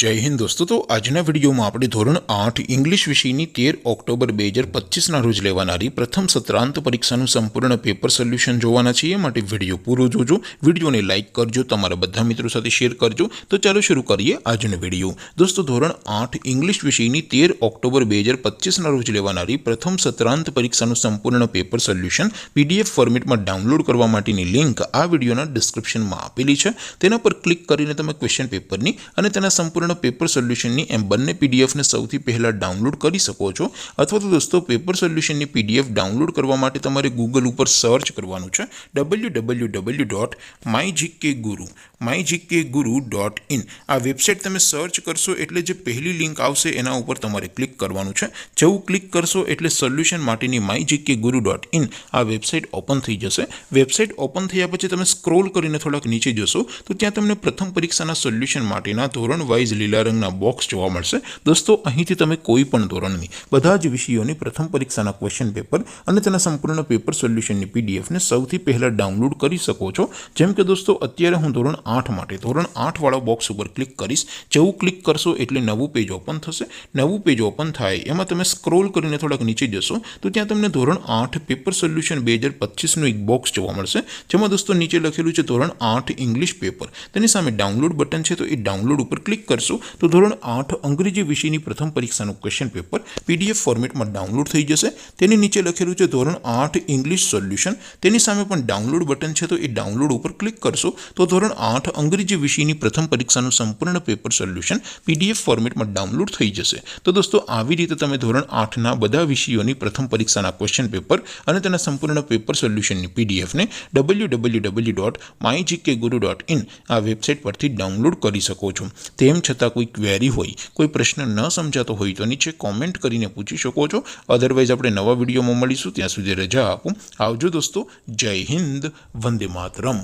जय हिंद दोस्तों। तो आजना वीडियो में આપણે ધોરણ 8 ઇંગ્લિશ વિષયની 13 ઓક્ટોબર 2025 ના રોજ લેવાનારી પ્રથમ સત્રાંત પરીક્ષાનું સંપૂર્ણ પેપર સોલ્યુશન જોવાના છીએ। માટે વિડિયો પૂરો જોજો, વિડિયોને લાઈક કરજો, તમારા બધા મિત્રો સાથે શેર કરજો। તો ચાલો શરૂ કરીએ આજનો વિડિયો। દોસ્તો ધોરણ 8 ઇંગ્લિશ વિષયની 13 ઓક્ટોબર 2025 ના રોજ લેવાનારી પ્રથમ સત્રાંત પરીક્ષાનું સંપૂર્ણ પેપર સોલ્યુશન પીડીએફ ફોર્મેટમાં ડાઉનલોડ કરવા માટેની લિંક આ વિડિયોના ડિસ્ક્રિપ્શનમાં આપેલી છે। તેના પર ક્લિક કરીને તમે ક્વેશ્ચન પેપરની અને તેના સંપૂर्ण पेपर सोल्यूशन ની એમ બંને પીડીએફ ને સૌથી પહેલા ડાઉનલોડ કરી શકો છો। અથવા તો દોસ્તો પેપર સોલ્યુશન ની પીડીએફ ડાઉનલોડ કરવા માટે તમારે ગૂગલ ઉપર સર્ચ કરવાનું છે www.mygkguru.in। આ વેબસાઇટ તમે સર્ચ કરશો એટલે જે પહેલી લિંક આવશે એના ઉપર તમારે ક્લિક કરવાનું છે। જેવું ક્લિક કરશો એટલે સોલ્યુશન માટેની mygkguru.in આ વેબસાઇટ ઓપન થઈ જશે। વેબસાઇટ ઓપન થયા પછી તમે સ્ક્રોલ કરીને થોડાક નીચે જશો તો ત્યાં તમને પ્રથમ પરીક્ષાના સોલ્યુશન માટેના ધોરણ વાઇઝ લીલા રંગના બોક્સ જોવા મળશે। દોસ્તો અહીંથી તમે કોઈ પણ ધોરણની બધા જ વિષયોની પ્રથમ પરીક્ષાના ક્વેશ્ચન પેપર અને તેના સંપૂર્ણ પેપર સોલ્યુશનની પીડીએફ ને સૌથી પહેલા ડાઉનલોડ કરી શકો છો। જેમ કે દોસ્તો અત્યારે હું ધોરણ 8 માટે ધોરણ 8 વાળા બોક્સ ઉપર ક્લિક કરીશ। જેવું ક્લિક કરશો એટલે નવું પેજ ઓપન થશે। નવું પેજ ઓપન થાય એમાં તમે સ્ક્રોલ કરીને થોડાક નીચે જશો તો ત્યાં તમને ધોરણ 8 પેપર સોલ્યુશન 2025 નું એક બોક્સ જોવા મળશે। જેમાં દોસ્તો નીચે લખેલું છે ધોરણ 8 ઇંગ્લિશ પેપર, તેની સામે ડાઉનલોડ બટન છે, તો એ ડાઉનલોડ ઉપર ક્લિક કરશો તો ધોરણ 8 અંગ્રેજી વિષયની પ્રથમ પરીક્ષાનું ક્વેશ્ચન પેપર પીડીએફ ફોર્મેટમાં ડાઉનલોડ થઈ જશે। તેની નીચે લખેલું છે ધોરણ 8 ઇંગ્લિશ સોલ્યુશન, તેની સામે પણ ડાઉનલોડ બટન છે, તો એ ડાઉનલોડ ઉપર ક્લિક કરશો તો ધોરણ 8 અંગ્રેજી વિષયની પ્રથમ પરીક્ષાનું સંપૂર્ણ પેપર સોલ્યુશન પીડીએફ ફોર્મેટમાં ડાઉનલોડ થઈ જશે। તો દોસ્તો આવી રીતે તમે ધોરણ 8 ના બધા વિષયોની પ્રથમ પરીક્ષાના ક્વેશ્ચન પેપર અને તેના સંપૂર્ણ પેપર સોલ્યુશનની પીડીએફ ને www.mygkguru.in આ વેબસાઇટ પરથી ડાઉનલોડ કરી શકો છો। તેમ છતાં કોઈ ક્વેરી હોય, કોઈ પ્રશ્ન ન સમજાતો હોય તો નીચે કોમેન્ટ કરીને પૂછી શકો છો। અધરવાઇઝ આપણે નવા વિડીયોમાં મળીશું, ત્યાં સુધી રજા આપો। આવજો દોસ્તો, જય હિન્દ, વંદે માતરમ।